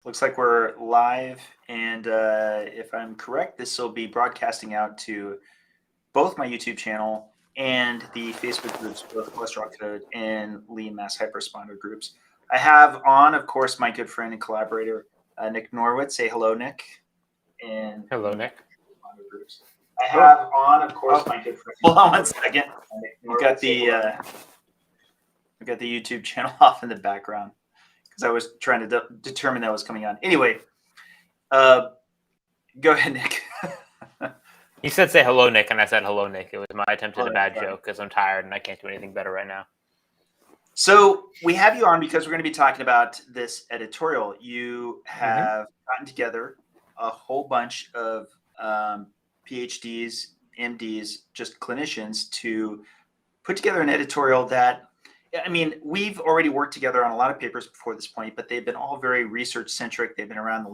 Looks like we're live, and if I'm correct, this will be broadcasting out to both my YouTube channel and the Facebook groups, both Cholesterol Code and Lean Mass Hyperresponder groups. I have on, of course, my good friend and collaborator, Nick Norwitz. Say hello, Nick. And hello, Nick. Groups. I have on, of course, my good friend. Hold on one second. We've got the YouTube channel off in the background because I was trying to determine that was coming on. Anyway, go ahead, Nick. You said say hello, Nick, and I said hello, Nick. It was my attempt at a bad joke because I'm tired and I can't do anything better right now. So we have you on because we're going to be talking about this editorial. You have gotten together a whole bunch of PhDs, MDs, just clinicians to put together an editorial that, I mean, we've already worked together on a lot of papers before this point, but they've been all very research-centric. They've been around the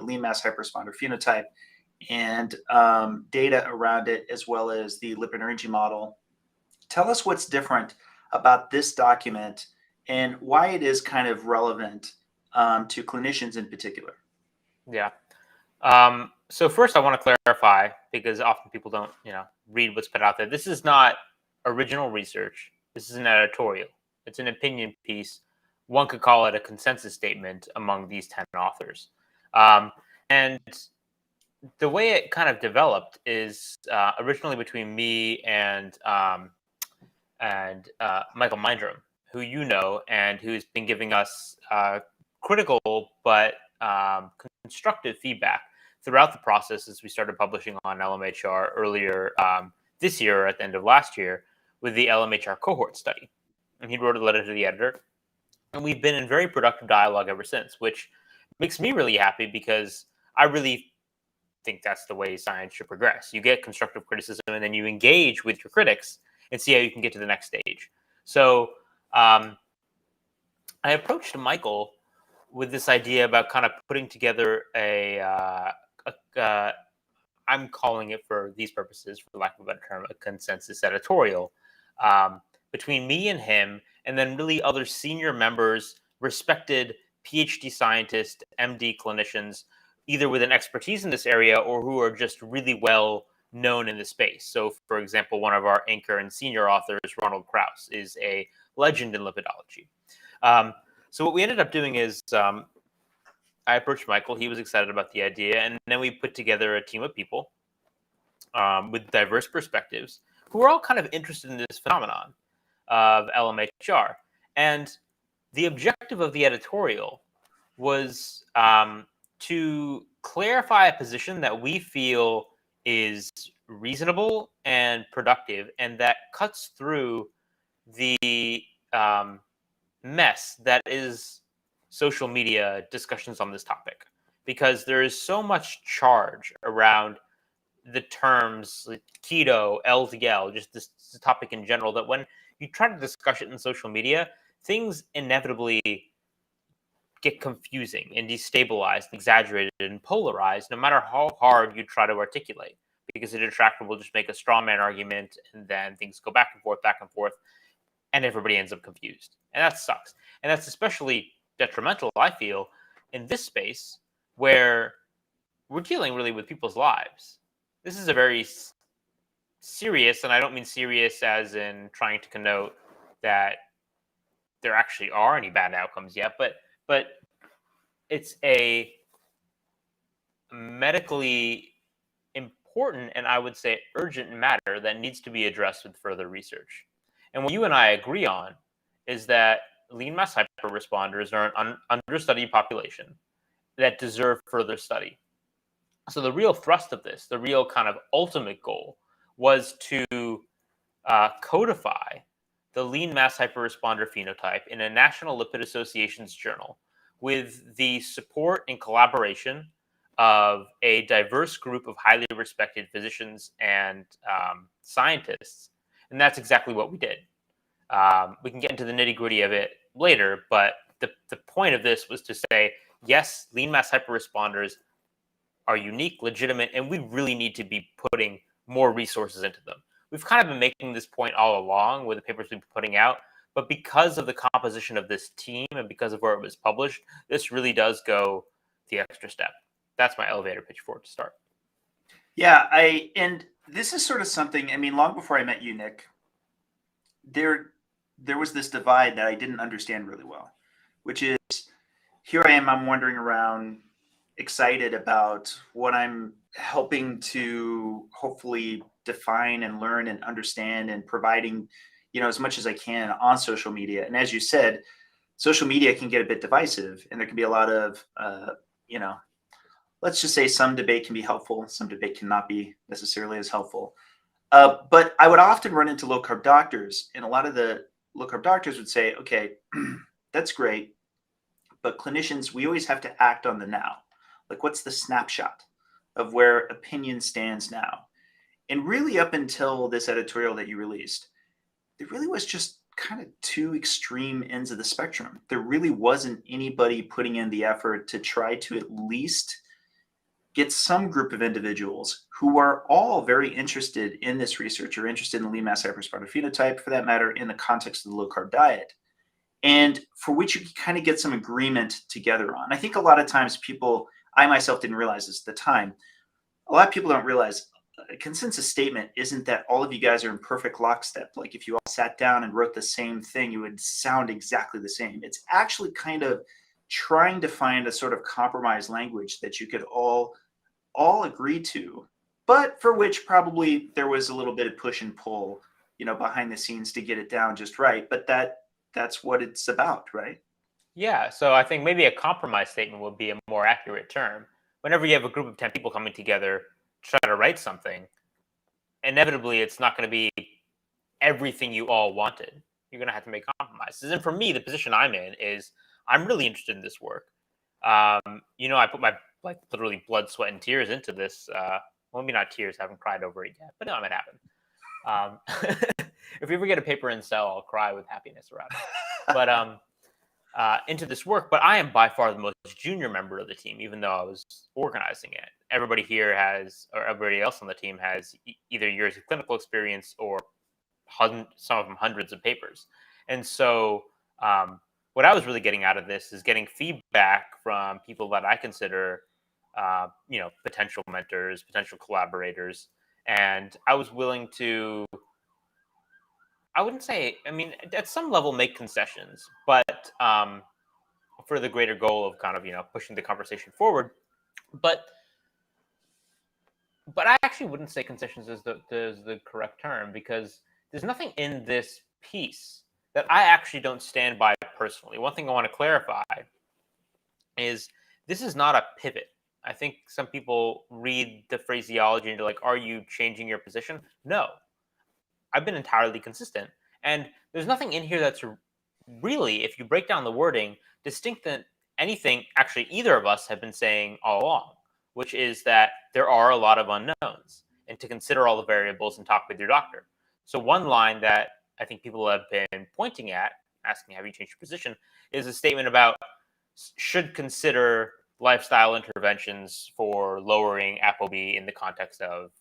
lean mass hyperresponder phenotype and data around it, as well as the lipid energy model. Tell us what's different about this document and why it is kind of relevant to clinicians in particular. Yeah. So first I want to clarify, because often people don't, read what's put out there. This is not original research. This is an editorial. It's an opinion piece. One could call it a consensus statement among these 10 authors. And the way it kind of developed is originally between me and Michael Mindrum, who you know, and who's been giving us critical but constructive feedback throughout the process as we started publishing on LMHR earlier this year, at the end of last year, with the LMHR cohort study. And he wrote a letter to the editor. And we've been in very productive dialogue ever since, which makes me really happy because I really think that's the way science should progress. You get constructive criticism and then you engage with your critics and see how you can get to the next stage. So I approached Michael with this idea about kind of putting together I'm calling it, for these purposes, for lack of a better term, a consensus editorial between me and him, and then really other senior members, respected PhD scientists, MD clinicians, either with an expertise in this area or who are just really well known in the space. So, for example, one of our anchor and senior authors, Ronald Krauss, is a legend in lipidology. So what we ended up doing is I approached Michael. He was excited about the idea. And then we put together a team of people with diverse perspectives who are all kind of interested in this phenomenon of LMHR. And the objective of the editorial was to clarify a position that we feel is reasonable and productive, and that cuts through the mess that is social media discussions on this topic, because there is so much charge around the terms like keto, LDL, just this topic in general, that when you try to discuss it in social media, things inevitably get confusing and destabilized, exaggerated, and polarized, no matter how hard you try to articulate, because a detractor will just make a straw man argument, and then things go back and forth, and everybody ends up confused. And that sucks. And that's especially detrimental, I feel, in this space where we're dealing really with people's lives. This is a very serious, and I don't mean serious as in trying to connote that there actually are any bad outcomes yet, but it's a medically important, and I would say urgent, matter that needs to be addressed with further research. And what you and I agree on is that lean mass hyperresponders are an understudied population that deserve further study. So the real thrust of this, the real kind of ultimate goal, was to codify the lean mass hyperresponder phenotype in a National Lipid Association's journal with the support and collaboration of a diverse group of highly respected physicians and scientists. And that's exactly what we did. We can get into the nitty-gritty of it later, but the point of this was to say, yes, lean mass hyperresponders are unique, legitimate, and we really need to be putting more resources into them. We've kind of been making this point all along with the papers we've been putting out, but because of the composition of this team and because of where it was published, this really does go the extra step. That's my elevator pitch for it to start. Yeah, and this is sort of something, I mean, long before I met you, Nick, there was this divide that I didn't understand really well, which is here I am, I'm wandering around excited about what I'm helping to hopefully define and learn and understand and providing, as much as I can on social media. And as you said, social media can get a bit divisive and there can be a lot of, let's just say some debate can be helpful. Some debate cannot be necessarily as helpful. But I would often run into low carb doctors, and a lot of the low carb doctors would say, okay, that's great. But clinicians, we always have to act on the now. Like, what's the snapshot of where opinion stands now? And really, up until this editorial that you released, there really was just kind of two extreme ends of the spectrum. There really wasn't anybody putting in the effort to try to at least get some group of individuals who are all very interested in this research or interested in the lean mass hyperspectral phenotype, for that matter, in the context of the low carb diet, and for which you can kind of get some agreement together on. I think a lot of times people, I myself didn't realize this at the time, a lot of people don't realize a consensus statement isn't that all of you guys are in perfect lockstep. Like if you all sat down and wrote the same thing, it would sound exactly the same. It's actually kind of trying to find a sort of compromise language that you could all agree to, but for which probably there was a little bit of push and pull, behind the scenes to get it down just right. But that's what it's about, right? Yeah, so I think maybe a compromise statement would be a more accurate term. Whenever you have a group of 10 people coming together to try to write something, inevitably it's not going to be everything you all wanted. You're going to have to make compromises. And for me, the position I'm in is I'm really interested in this work. I put my literally blood, sweat, and tears into this. Well, maybe not tears, I haven't cried over it yet, but no, it might happen. If we ever get a paper in cell, I'll cry with happiness around it. But into this work, but I am by far the most junior member of the team, even though I was organizing it. Everybody here has, or everybody else on the team has either years of clinical experience or some of them hundreds of papers. And so what I was really getting out of this is getting feedback from people that I consider, potential mentors, potential collaborators. And I was willing to, I wouldn't say, at some level make concessions, but for the greater goal of kind of, pushing the conversation forward. But I actually wouldn't say concessions is the correct term, because there's nothing in this piece that I actually don't stand by personally. One thing I want to clarify is this is not a pivot. I think some people read the phraseology and they're like, are you changing your position? No, I've been entirely consistent. And there's nothing in here that's really, if you break down the wording, distinct than anything actually either of us have been saying all along, which is that there are a lot of unknowns and to consider all the variables and talk with your doctor. So one line that I think people have been pointing at, asking, have you changed your position, is a statement about should consider lifestyle interventions for lowering ApoB in the context of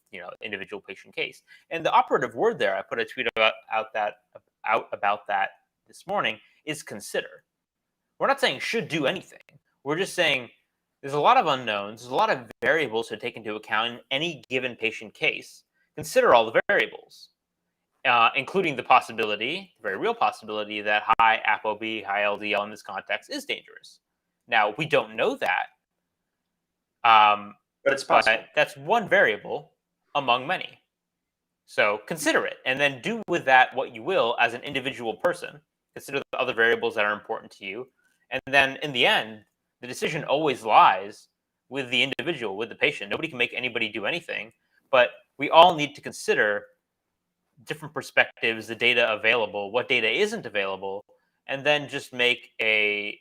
individual patient case. And the operative word there, I put a tweet about that this morning, is consider. We're not saying should do anything. We're just saying there's a lot of unknowns, there's a lot of variables to take into account in any given patient case. Consider all the variables, including the possibility, the very real possibility, that high ApoB, high LDL in this context is dangerous. Now, we don't know that, but it's possible. But that's one variable among many. So consider it, and then do with that what you will as an individual person. Consider the other variables that are important to you. And then in the end, the decision always lies with the individual, with the patient. Nobody can make anybody do anything, but we all need to consider different perspectives, the data available, what data isn't available, and then just make a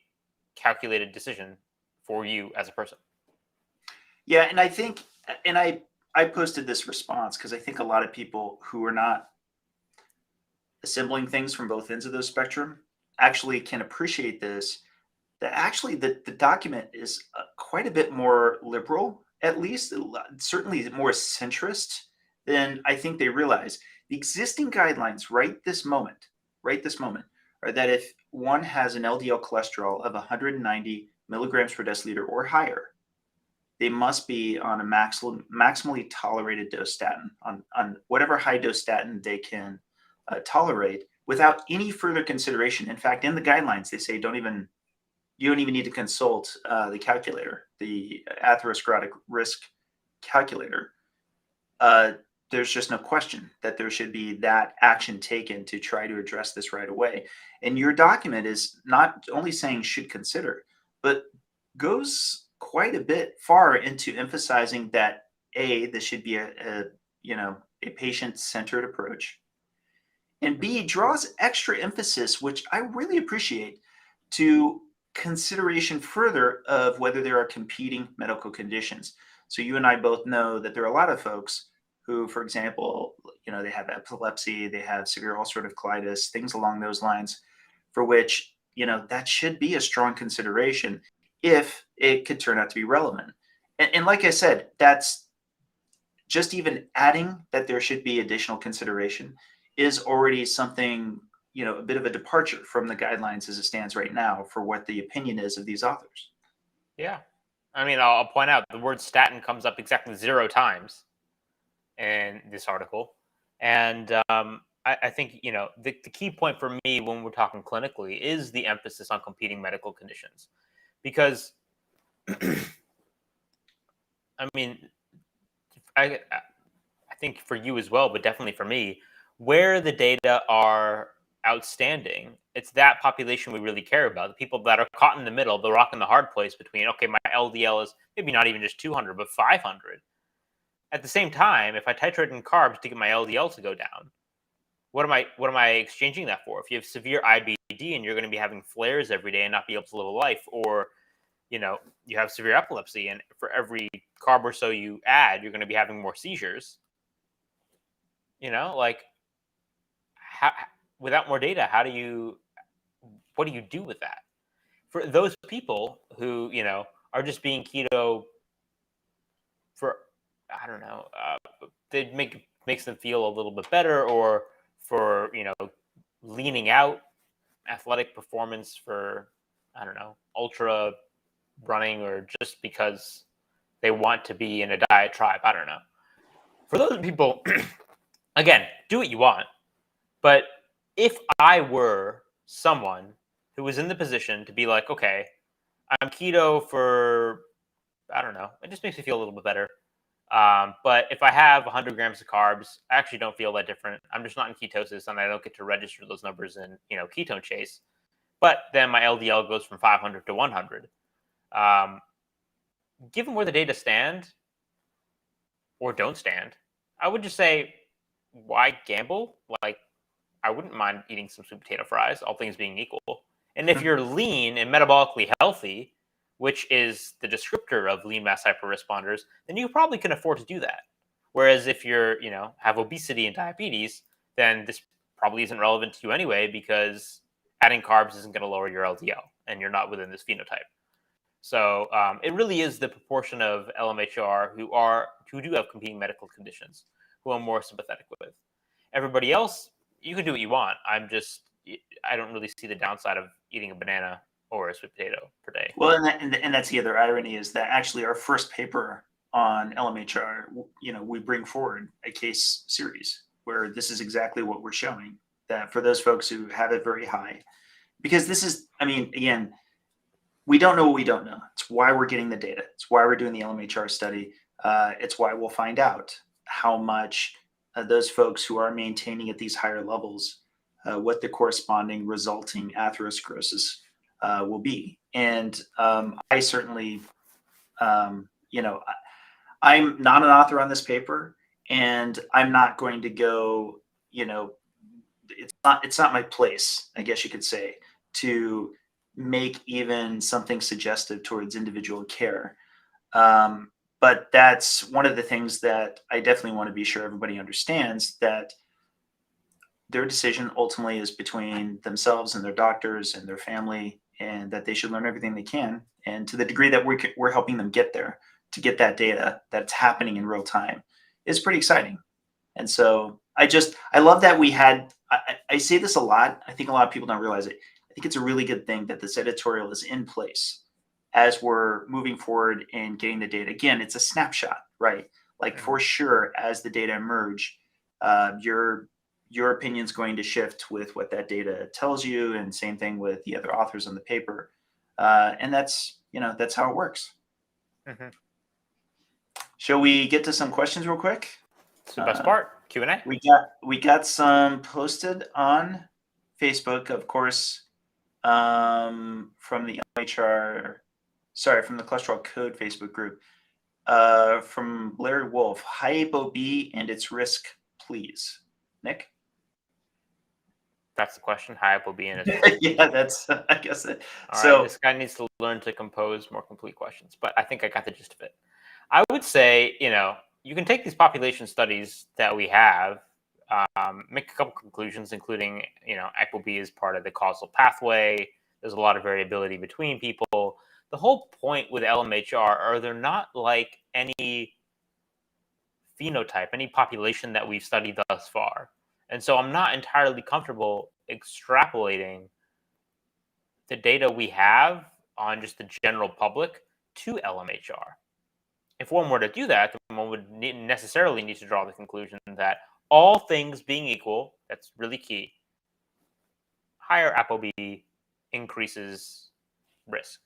calculated decision for you as a person. Yeah, and I think, and I posted this response because I think a lot of people who are not assembling things from both ends of the spectrum actually can appreciate this, that actually the document is quite a bit more liberal, at least certainly more centrist than I think they realize. The existing guidelines right this moment, are that if one has an LDL cholesterol of 190 milligrams per deciliter or higher, they must be on a maximally tolerated dose statin, on whatever high dose statin they can tolerate, without any further consideration. In fact, in the guidelines, they say you don't even need to consult the calculator, the atherosclerotic risk calculator. There's just no question that there should be that action taken to try to address this right away. And your document is not only saying should consider, but goes quite a bit far into emphasizing that this should be a patient-centered approach, and B, draws extra emphasis, which I really appreciate, to consideration further of whether there are competing medical conditions. So you and I both know that there are a lot of folks who, for example, they have epilepsy, they have severe ulcerative colitis, things along those lines, for which, that should be a strong consideration if it could turn out to be relevant. And like I said, that's just even adding that there should be additional consideration is already something, a bit of a departure from the guidelines as it stands right now for what the opinion is of these authors. Yeah. I mean, I'll point out the word statin comes up exactly 0 times in this article. And I think, the key point for me when we're talking clinically is the emphasis on competing medical conditions. Because, I mean, I think for you as well, but definitely for me, where the data are outstanding, it's that population we really care about. The people that are caught in the middle, the rock and the hard place between, okay, my LDL is maybe not even just 200, but 500. At the same time, if I titrate in carbs to get my LDL to go down, what am I exchanging that for? If you have severe IBD and you're going to be having flares every day and not be able to live a life, or you have severe epilepsy, and for every carb or so you add, you're going to be having more seizures. How, without more data, what do you do with that? For those people who, are just being keto for, I don't know, they makes them feel a little bit better, or for, leaning out athletic performance for, I don't know, ultra running, or just because they want to be in a diet tribe. I don't know. For those people, again, do what you want. But if I were someone who was in the position to be like, okay, I'm keto for, I don't know, it just makes me feel a little bit better. But if I have 100 grams of carbs, I actually don't feel that different. I'm just not in ketosis, and I don't get to register those numbers in, Ketone Chase. But then my LDL goes from 500 to 100. Given where the data stand or don't stand, I would just say, why gamble? I wouldn't mind eating some sweet potato fries, all things being equal. And if you're lean and metabolically healthy, which is the descriptor of lean mass hyperresponders, then you probably can afford to do that. Whereas if you're, have obesity and diabetes, then this probably isn't relevant to you anyway, because adding carbs isn't going to lower your LDL, and you're not within this phenotype. So it really is the proportion of LMHR who do have competing medical conditions who I'm more sympathetic with. Everybody else, you can do what you want. I don't really see the downside of eating a banana or a sweet potato per day. Well, and that's the other irony, is that actually our first paper on LMHR, we bring forward a case series where this is exactly what we're showing, that for those folks who have it very high, because this is, again, we don't know what we don't know. It's why we're getting the data. It's why we're doing the LMHR study. It's why we'll find out how much those folks who are maintaining at these higher levels, what the corresponding resulting atherosclerosis will be. And I certainly, I'm not an author on this paper, and I'm not going to go, it's not my place, I guess you could say, to make even something suggestive towards individual care. But that's one of the things that I definitely want to be sure everybody understands, that their decision ultimately is between themselves and their doctors and their family, and that they should learn everything they can. And to the degree that we're helping them get there, to get that data that's happening in real time, is pretty exciting. And so I love that we had, I say this a lot. I think a lot of people don't realize it. I think it's a really good thing that this editorial is in place, as we're moving forward and getting the data. Again, it's a snapshot, right? Like for sure, as the data emerge, your opinion's going to shift with what that data tells you, and same thing with the other authors on the paper. And that's how it works. Mm-hmm. Shall we get to some questions real quick? It's the best part, Q&A. We got some posted on Facebook, of course, from the LMHR, from the Cholesterol Code Facebook group, from Larry Wolf. High ApoB and its risk, please. Nick? That's the question. High ApoB and its risk. Yeah, that's, I guess it. All right, this guy needs to learn to compose more complete questions, but I think I got the gist of it. I would say, you can take these population studies that we have, make a couple conclusions, including, ApoB is part of the causal pathway. There's a lot of variability between people. The whole point with LMHR are they're not like any phenotype, any population that we've studied thus far. And so I'm not entirely comfortable extrapolating the data we have on just the general public to LMHR. If one were to do that, then one would necessarily need to draw the conclusion that all things being equal, that's really key, higher ApoB increases risk.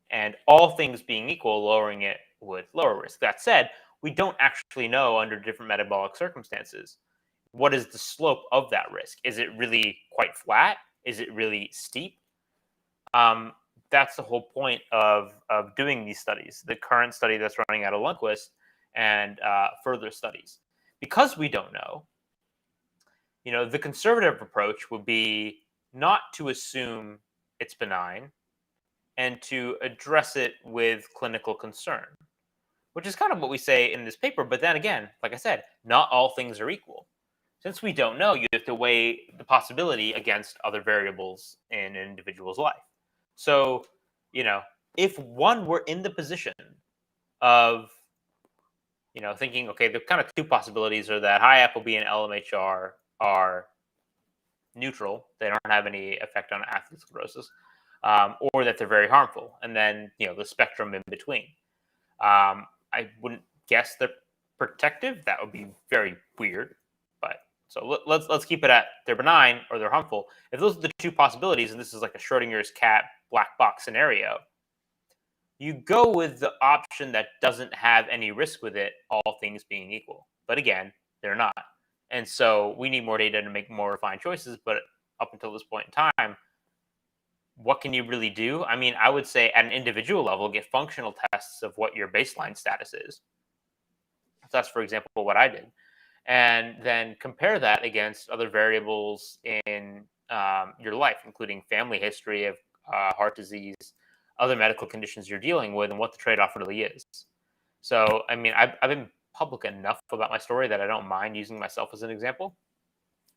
And all things being equal, lowering it would lower risk. That said, we don't actually know under different metabolic circumstances what is the slope of that risk. Is it really quite flat? Is it really steep? That's the whole point of doing these studies. The current study that's running out of Lundquist and further studies. Because we don't know, the conservative approach would be not to assume it's benign and to address it with clinical concern, which is kind of what we say in this paper. But then again, like I said, not all things are equal. Since we don't know, you have to weigh the possibility against other variables in an individual's life. So, if one were in the position of, thinking, okay, the kind of two possibilities are that high ApoB and LMHR are neutral, they don't have any effect on atherosclerosis, or that they're very harmful, and then, the spectrum in between. I wouldn't guess they're protective. That would be very weird. But so let's keep it at they're benign or they're harmful. If those are the two possibilities, and this is like a Schrodinger's cat black box scenario, you go with the option that doesn't have any risk with it, all things being equal. But again, they're not. And so we need more data to make more refined choices. But up until this point in time, what can you really do? I mean, I would say at an individual level, get functional tests of what your baseline status is. So that's, for example, what I did. And then compare that against other variables in your life, including family history of heart disease, other medical conditions you're dealing with, and what the trade-off really is. So, I mean, I've been public enough about my story that I don't mind using myself as an example.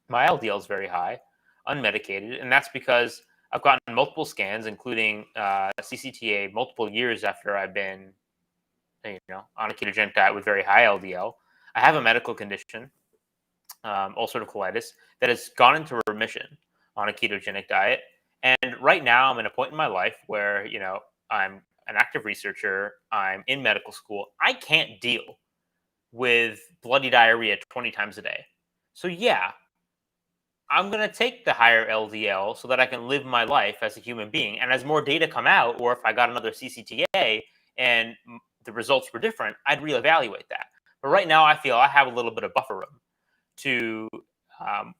My LDL is very high, unmedicated, and that's because I've gotten multiple scans, including CCTA, multiple years after I've been, on a ketogenic diet with very high LDL. I have a medical condition, ulcerative colitis, that has gone into remission on a ketogenic diet. And right now, I'm in a point in my life where, I'm an active researcher. I'm in medical school. I can't deal with bloody diarrhea 20 times a day. So yeah, I'm going to take the higher LDL so that I can live my life as a human being. And as more data come out, or if I got another CCTA and the results were different, I'd reevaluate that. But right now, I feel I have a little bit of buffer room to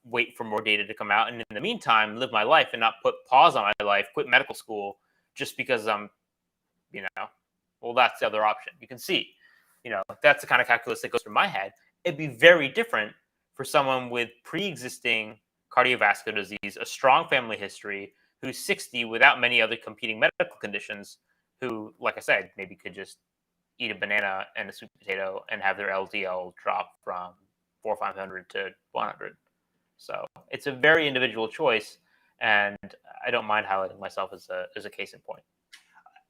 wait for more data to come out. And in the meantime, live my life and not put pause on my life, quit medical school just because I'm, well, that's the other option. You can see, that's the kind of calculus that goes through my head. It'd be very different for someone with pre-existing cardiovascular disease, a strong family history, who's 60 without many other competing medical conditions, who, like I said, maybe could just eat a banana and a sweet potato and have their LDL drop from 400 or 500 to 100. So it's a very individual choice, and I don't mind highlighting myself as a case in point.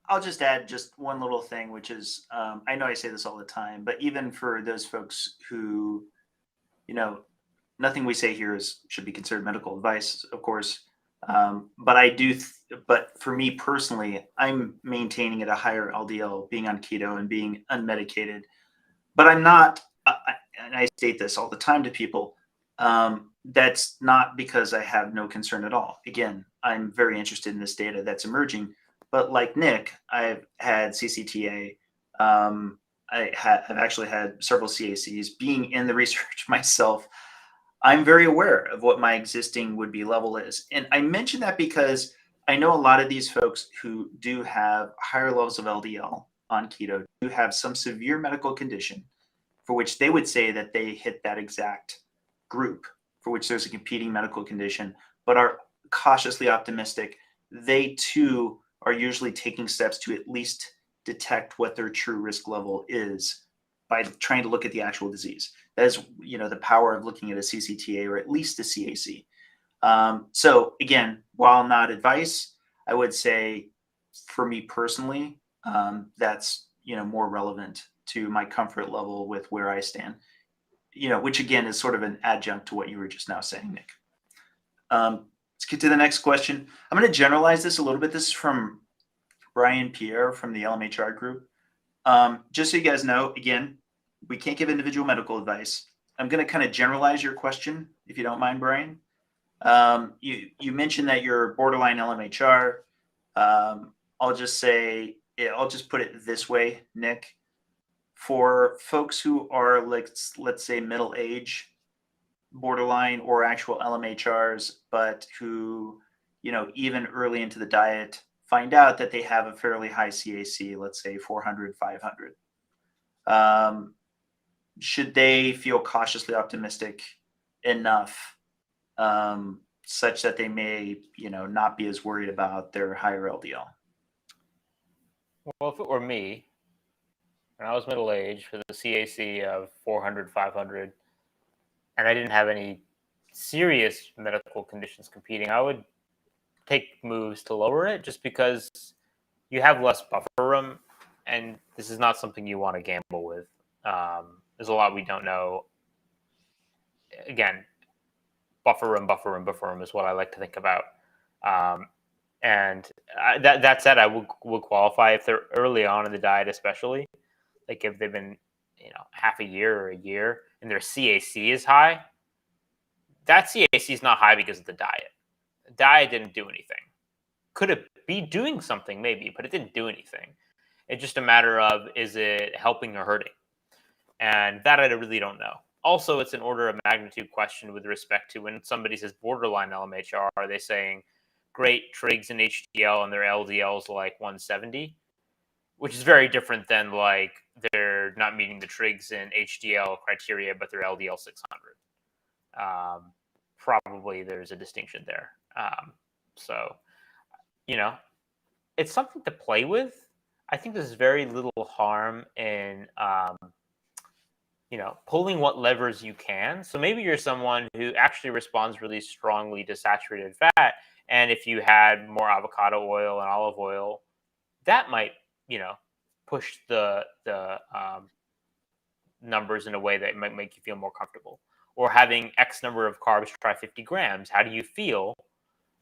I'll just add just one little thing, which is, I know I say this all the time, but even for those folks who, nothing we say here should be considered medical advice, of course. But for me personally, I'm maintaining at a higher LDL, being on keto and being unmedicated. But I'm not, and I state this all the time to people, that's not because I have no concern at all. Again, I'm very interested in this data that's emerging. But like Nick, I've had CCTA. I've actually had several CACs. Being in the research myself, I'm very aware of what my existing would be level is. And I mention that because I know a lot of these folks who do have higher levels of LDL on keto do have some severe medical condition for which they would say that they hit that exact group for which there's a competing medical condition, but are cautiously optimistic. They too are usually taking steps to at least detect what their true risk level is by trying to look at the actual disease. That is, the power of looking at a CCTA or at least a CAC. So again, while not advice, I would say for me personally, that's more relevant to my comfort level with where I stand. Which again is sort of an adjunct to what you were just now saying, Nick. Let's get to the next question. I'm going to generalize this a little bit. This is from Brian Pierre from the LMHR group. Just so you guys know, again, we can't give individual medical advice. I'm going to kind of generalize your question, if you don't mind, Brian. You mentioned that you're borderline LMHR. I'll just put it this way, Nick. For folks who are, let's say, middle age, borderline or actual LMHRs, but who, even early into the diet, find out that they have a fairly high CAC, let's say 400, 500. Should they feel cautiously optimistic enough such that they may, not be as worried about their higher LDL? Well, if it were me, when I was middle-aged with a CAC of 400, 500, and I didn't have any serious medical conditions competing, I would take moves to lower it just because you have less buffer room, and this is not something you want to gamble with. There's a lot we don't know. Again, buffer room is what I like to think about. That said, I would qualify if they're early on in the diet, especially like if they've been, half a year or a year and their CAC is high. That CAC is not high because of the diet. The diet didn't do anything. Could it be doing something? Maybe, but it didn't do anything. It's just a matter of, is it helping or hurting? And that I really don't know. Also, it's an order of magnitude question with respect to when somebody says borderline LMHR, are they saying great trigs and HDL and their LDL is like 170, which is very different than like they're not meeting the trigs and HDL criteria, but their LDL 600. Probably there's a distinction there. So, it's something to play with. I think there's very little harm in pulling what levers you can. So maybe you're someone who actually responds really strongly to saturated fat. And if you had more avocado oil and olive oil, that might, push the numbers in a way that might make you feel more comfortable. Or having X number of carbs, try 50 grams. How do you feel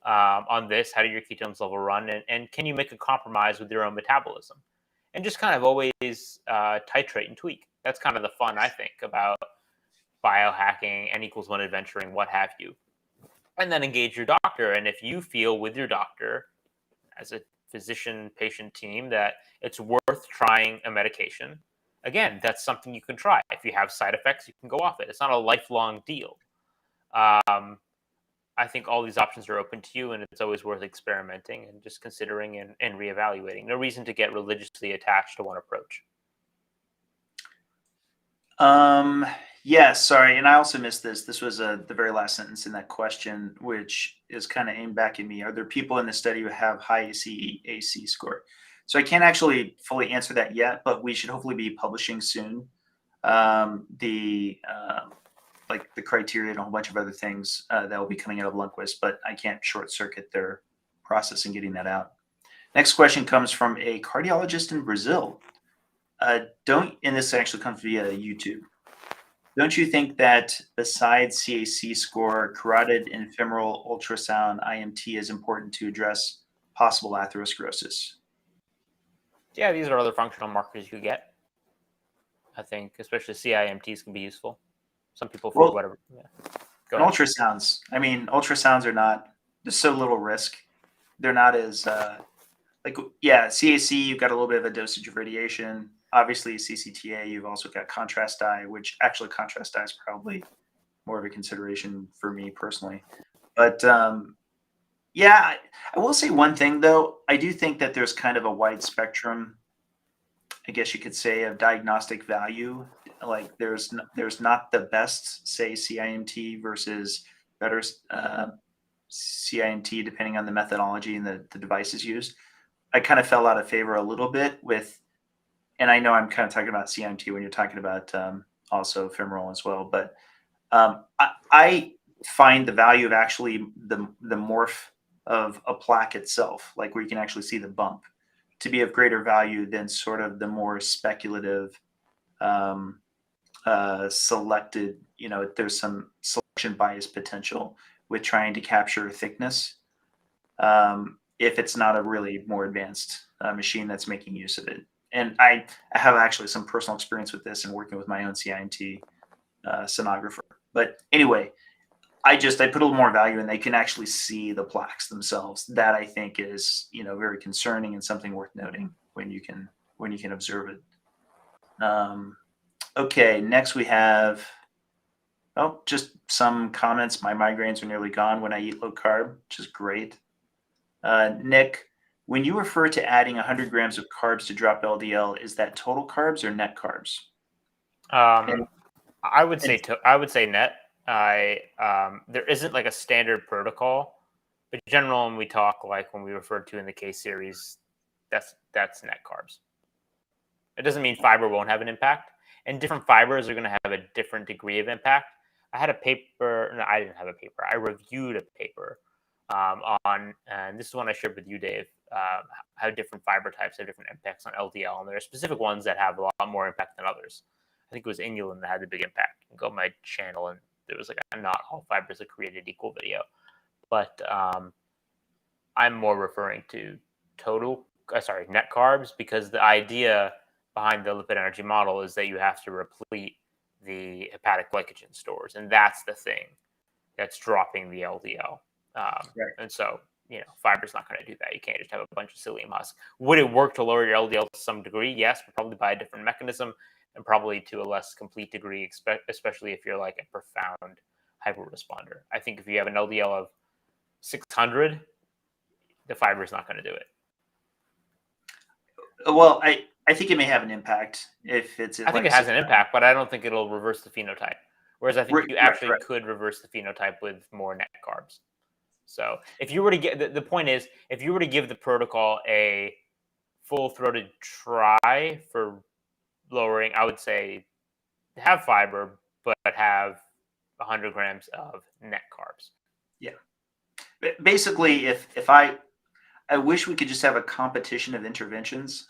on this? How do your ketones level run? And can you make a compromise with your own metabolism? And just kind of always titrate and tweak. That's kind of the fun, I think, about biohacking, N=1 adventuring, what have you. And then engage your doctor. And if you feel with your doctor, as a physician-patient team, that it's worth trying a medication, again, that's something you can try. If you have side effects, you can go off it. It's not a lifelong deal. I think all these options are open to you, and it's always worth experimenting and just considering and reevaluating. No reason to get religiously attached to one approach. Yeah, sorry. And I also missed this. This was the very last sentence in that question, which is kind of aimed back at me. Are there people in the study who have high CAC score? So I can't actually fully answer that yet, but we should hopefully be publishing soon. Like the criteria and a whole bunch of other things that will be coming out of Lundquist, but I can't short circuit their process in getting that out. Next question comes from a cardiologist in Brazil. And this actually comes via YouTube. Don't you think that besides CAC score, carotid and femoral ultrasound IMT is important to address possible atherosclerosis? Yeah, these are other functional markers you get. I think especially CIMTs can be useful. Some people for Well, whatever. Yeah. Go and ahead. ultrasounds. I mean, ultrasounds are not, there's so little risk. They're not as like, yeah, CAC, you've got a little bit of a dosage of radiation. Obviously, CCTA, you've also got contrast dye, which actually contrast dye is probably more of a consideration for me personally. But yeah, I will say one thing though. I do think that there's kind of a wide spectrum, I guess you could say, of diagnostic value. Like there's not the best, say, CIMT versus better CIMT, depending on the methodology and the devices used. I kind of fell out of favor a little bit with, and I know I'm kind of talking about CIMT when you're talking about also femoral as well, but I find the value of actually the morph of a plaque itself, like where you can actually see the bump, to be of greater value than sort of the more speculative um, selected. There's some selection bias potential with trying to capture thickness if it's not a really more advanced machine that's making use of it. And I have actually some personal experience with this and working with my own CIMT sonographer. But anyway, I put a little more value in they can actually see the plaques themselves. That I think is very concerning and something worth noting when you can observe it. Okay, next we have just some comments. My migraines are nearly gone when I eat low carb, which is great. Nick, when you refer to adding 100 grams of carbs to drop LDL, is that total carbs or net carbs? And, I would and say net. There isn't like a standard protocol, but general when we talk like when we referred to in the case series, that's net carbs. It doesn't mean fiber won't have an impact, and different fibers are going to have a different degree of impact. I had a paper. No, I didn't have a paper. I reviewed a paper on, and this is one I shared with you, Dave. How different fiber types have different impacts on LDL, and there are specific ones that have a lot more impact than others. I think it was inulin that had the big impact. You can go to my channel, and there was like a not all fibers are created equal video, but I'm more referring to net carbs, because the idea behind the lipid energy model is that you have to replete the hepatic glycogen stores, and that's the thing that's dropping the LDL. right. And so, fiber's not going to do that. You can't just have a bunch of psyllium husk. Would it work to lower your LDL to some degree? Yes, but probably by a different mechanism and probably to a less complete degree, especially if you're like a profound hyperresponder. I think if you have an LDL of 600, the fiber is not going to do it. Well, I think it may have an impact if it's. I think it has an impact, but I don't think it'll reverse the phenotype. Whereas I think you actually could reverse the phenotype with more net carbs. So if you were to get, the point is, if you were to give the protocol a full-throated try for lowering, I would say have fiber, but have 100 grams of net carbs. Yeah. Basically, if I wish we could just have a competition of interventions,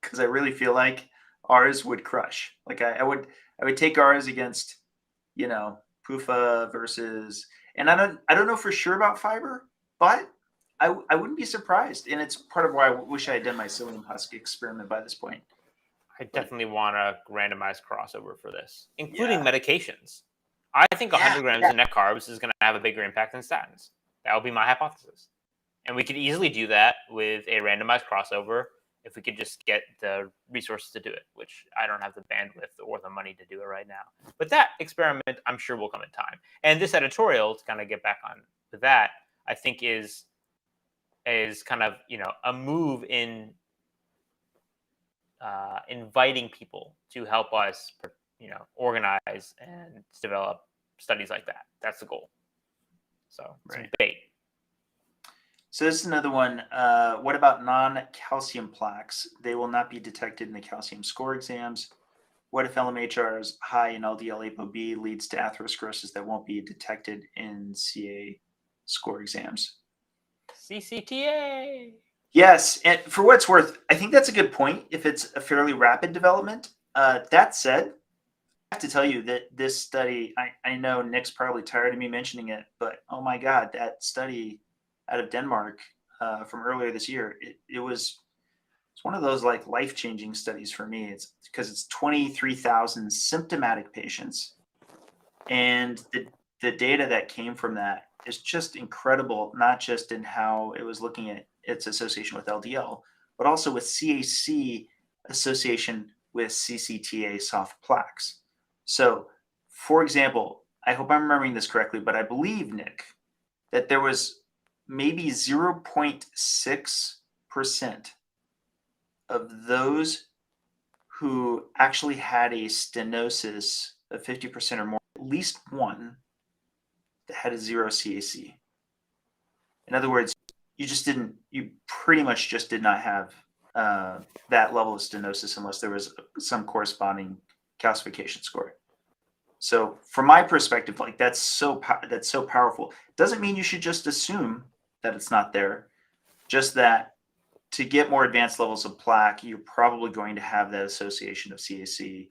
because I really feel like ours would crush. Like I would take ours against, PUFA versus, and I don't know for sure about fiber, but I wouldn't be surprised. And it's part of why I wish I had done my psyllium husk experiment by this point. I definitely want a randomized crossover for this, including medications. I think 100 grams of net carbs is going to have a bigger impact than statins. That would be my hypothesis. And we could easily do that with a randomized crossover if we could just get the resources to do it, which I don't have the bandwidth or the money to do it right now. But that experiment, I'm sure, will come in time. And this editorial, to kind of get back on to that, I think is kind of, a move in inviting people to help us, organize and develop studies like that. That's the goal. So it's a debate. So this is another one. What about non-calcium plaques? They will not be detected in the calcium score exams. What if LMHR's high in LDL ApoB leads to atherosclerosis that won't be detected in CA score exams? CCTA. Yes, and for what it's worth, I think that's a good point if it's a fairly rapid development. That said, have to tell you that this study, I know Nick's probably tired of me mentioning it, but oh my God, that study out of Denmark from earlier this year, it's one of those like life-changing studies for me. It's because it's 23,000 symptomatic patients, and the data that came from that is just incredible, not just in how it was looking at its association with LDL, but also with CAC association with CCTA soft plaques. So, for example, I hope I'm remembering this correctly, but I believe, Nick, that there was maybe 0.6% of those who actually had a stenosis of 50% or more, at least one that had a zero CAC. In other words, you pretty much just did not have that level of stenosis unless there was some corresponding calcification score. So from my perspective, like that's so powerful. Doesn't mean you should just assume that it's not there, just that to get more advanced levels of plaque, you're probably going to have that association of CAC,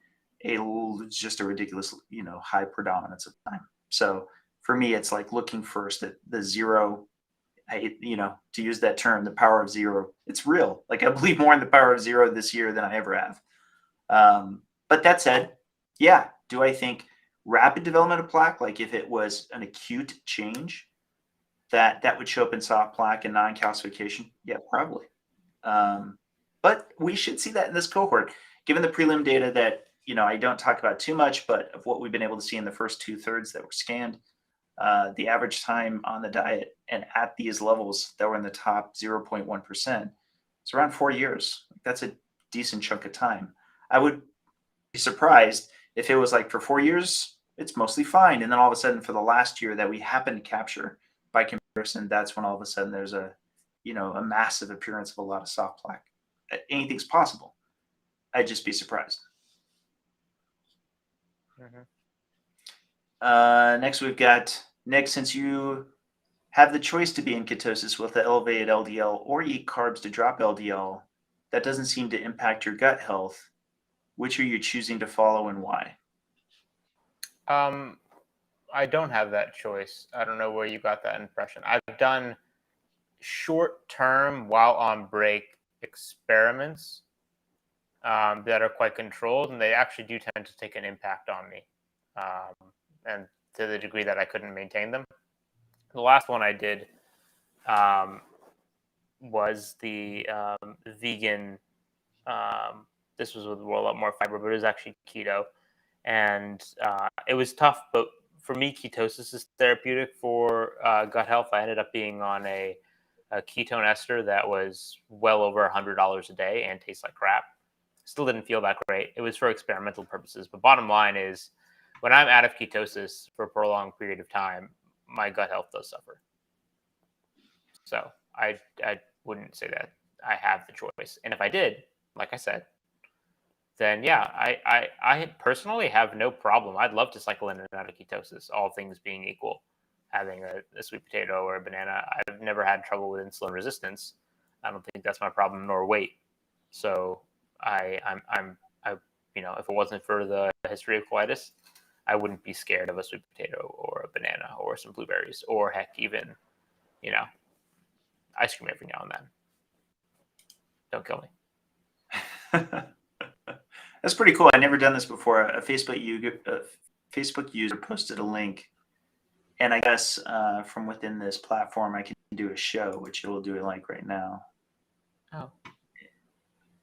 just a ridiculous, high predominance of time. So for me, it's like looking first at the zero. To use that term, the power of zero. It's real. Like I believe more in the power of zero this year than I ever have. But that said, yeah, do I think rapid development of plaque, like if it was an acute change, that would show up in soft plaque and non-calcification? Yeah, probably. But we should see that in this cohort, given the prelim data that, I don't talk about too much, but of what we've been able to see in the first 2/3 that were scanned, the average time on the diet and at these levels that were in the top 0.1%, it's around 4 years. That's a decent chunk of time. I would be surprised if it was like for 4 years, it's mostly fine. And then all of a sudden for the last year that we happen to capture by comparison, that's when all of a sudden there's a massive appearance of a lot of soft plaque. Anything's possible. I'd just be surprised. Next, we've got Nick. Since you have the choice to be in ketosis with the elevated LDL or eat carbs to drop LDL, that doesn't seem to impact your gut health. Which are you choosing to follow and why? I don't have that choice. I don't know where you got that impression. I've done short-term while on break experiments that are quite controlled, and they actually do tend to take an impact on me, and to the degree that I couldn't maintain them. The last one I did was the vegan. This was with a lot more fiber, but it was actually keto, and it was tough. But for me, ketosis is therapeutic for gut health. I ended up being on a ketone ester that was well over $100 a day and tastes like crap. Still didn't feel that great. It was for experimental purposes. But bottom line is, when I'm out of ketosis for a prolonged period of time, my gut health does suffer. So I wouldn't say that I have the choice. And if I did, like I said, then yeah, I personally have no problem. I'd love to cycle in and out of ketosis, all things being equal. Having a sweet potato or a banana, I've never had trouble with insulin resistance. I don't think that's my problem, nor weight. So I'm if it wasn't for the history of colitis, I wouldn't be scared of a sweet potato or a banana or some blueberries or heck, even ice cream every now and then. Don't kill me. That's pretty cool. I've never done this before. A Facebook user posted a link, and I guess from within this platform, I can do a show, which it will do it like right now. Oh,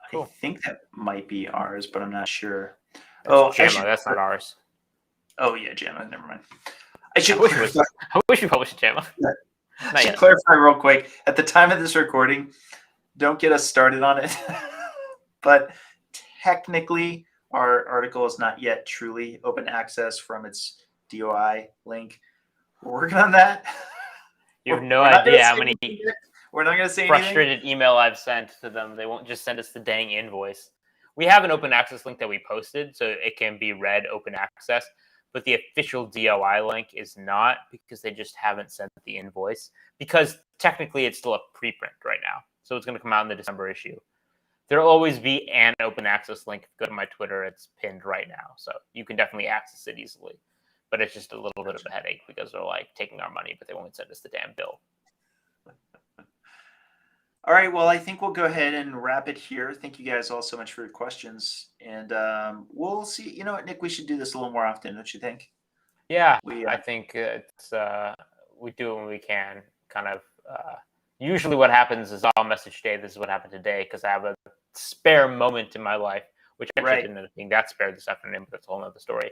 cool. I think that might be ours, but I'm not sure. That's JAMA. That's not ours. Oh yeah, JAMA. Never mind. I wish we published JAMA. I should clarify real quick. At the time of this recording, don't get us started on it. But technically, our article is not yet truly open access from its DOI link. We're working on that. You have no idea how many we're not going to say frustrated email I've sent to them. They won't just send us the dang invoice. We have an open access link that we posted, so it can be read open access. But the official DOI link is not, because they just haven't sent the invoice. Because technically it's still a preprint right now. So it's going to come out in the December issue. there'll always be an open access link. Go to my Twitter; it's pinned right now, so you can definitely access it easily. But it's just a little bit of a headache because they're like taking our money, but they won't send us the damn bill. All right. Well, I think we'll go ahead and wrap it here. Thank you guys all so much for your questions. And we'll see. You know what, Nick? We should do this a little more often, don't you think? Yeah, We I think it's we do it when we can. Kind of. Usually, what happens is I'll message Dave. This is what happened today because I have a spare moment in my life, which actually Right. didn't end up being that spare this afternoon, but that's a whole other story.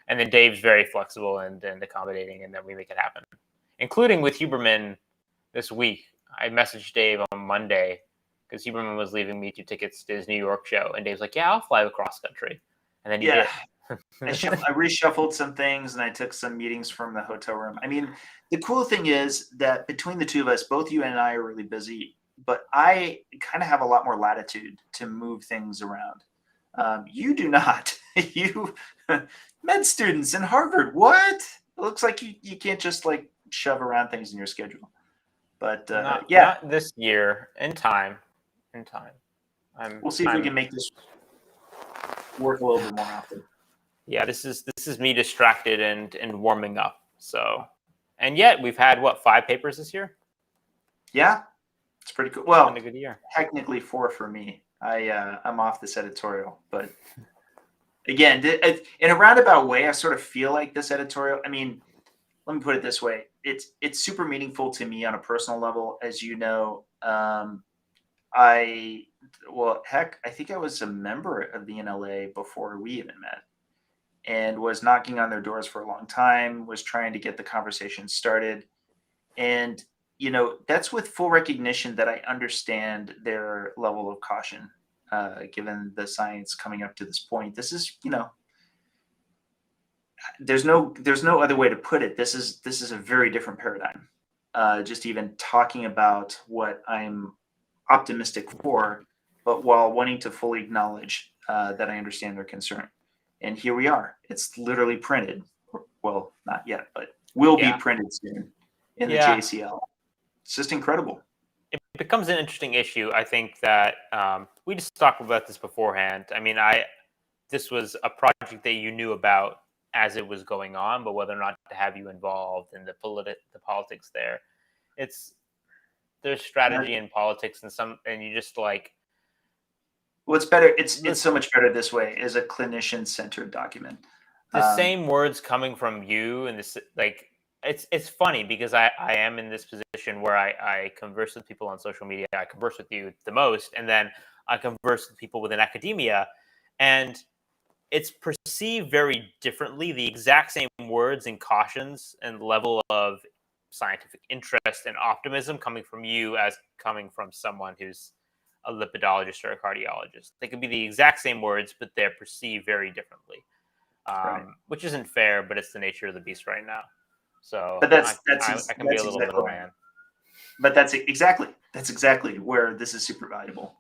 And then Dave's very flexible and accommodating, and then we make it happen. Including with Huberman this week. I messaged Dave on Monday because Huberman was leaving me 2 tickets to his New York show, and Dave's like, "Yeah, I'll fly across country," and then he Yeah. did. I reshuffled some things and I took some meetings from the hotel room. I mean, the cool thing is that between the two of us, both you and I are really busy, but I kind of have a lot more latitude to move things around. You do not. You med students in Harvard. What? It looks like you can't just like shove around things in your schedule. But not this year. In time. We'll see if we can make this work a little bit more often. Yeah, this is me distracted and warming up. So, and yet we've had what 5 papers this year? Yeah, it's pretty cool. Well, it's been a good year. Technically 4 for me. I'm off this editorial, but again, in a roundabout way, I sort of feel like this editorial. I mean, let me put it this way: it's super meaningful to me on a personal level, as you know. I think I was a member of the NLA before we even met, and was knocking on their doors for a long time. Was trying to get the conversation started, and that's with full recognition that I understand their level of caution, given the science coming up to this point. This is, there's no other way to put it. This is a very different paradigm. Just even talking about what I'm optimistic for, but while wanting to fully acknowledge that I understand their concern. And here we are. It's literally printed. Well, not yet, but will be printed soon in the JCL. It's just incredible. It becomes an interesting issue. I think that we just talked about this beforehand. I mean, this was a project that you knew about as it was going on, but whether or not to have you involved in the politics there, there's strategy in politics and you just like. Well, it's better. It's so much better this way as a clinician-centered document. The same words coming from you and this like. It's funny because I am in this position where I converse with people on social media. I converse with you the most, and then I converse with people within academia, and it's perceived very differently. The exact same words and cautions and level of scientific interest and optimism coming from you as coming from someone who's a lipidologist or a cardiologist. They could be the exact same words, but they're perceived very differently, which isn't fair, but it's the nature of the beast right now. So, but I can be a little middleman. But that's exactly where this is super valuable.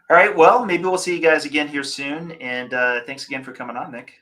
All right, well, maybe we'll see you guys again here soon, and thanks again for coming on, Nick.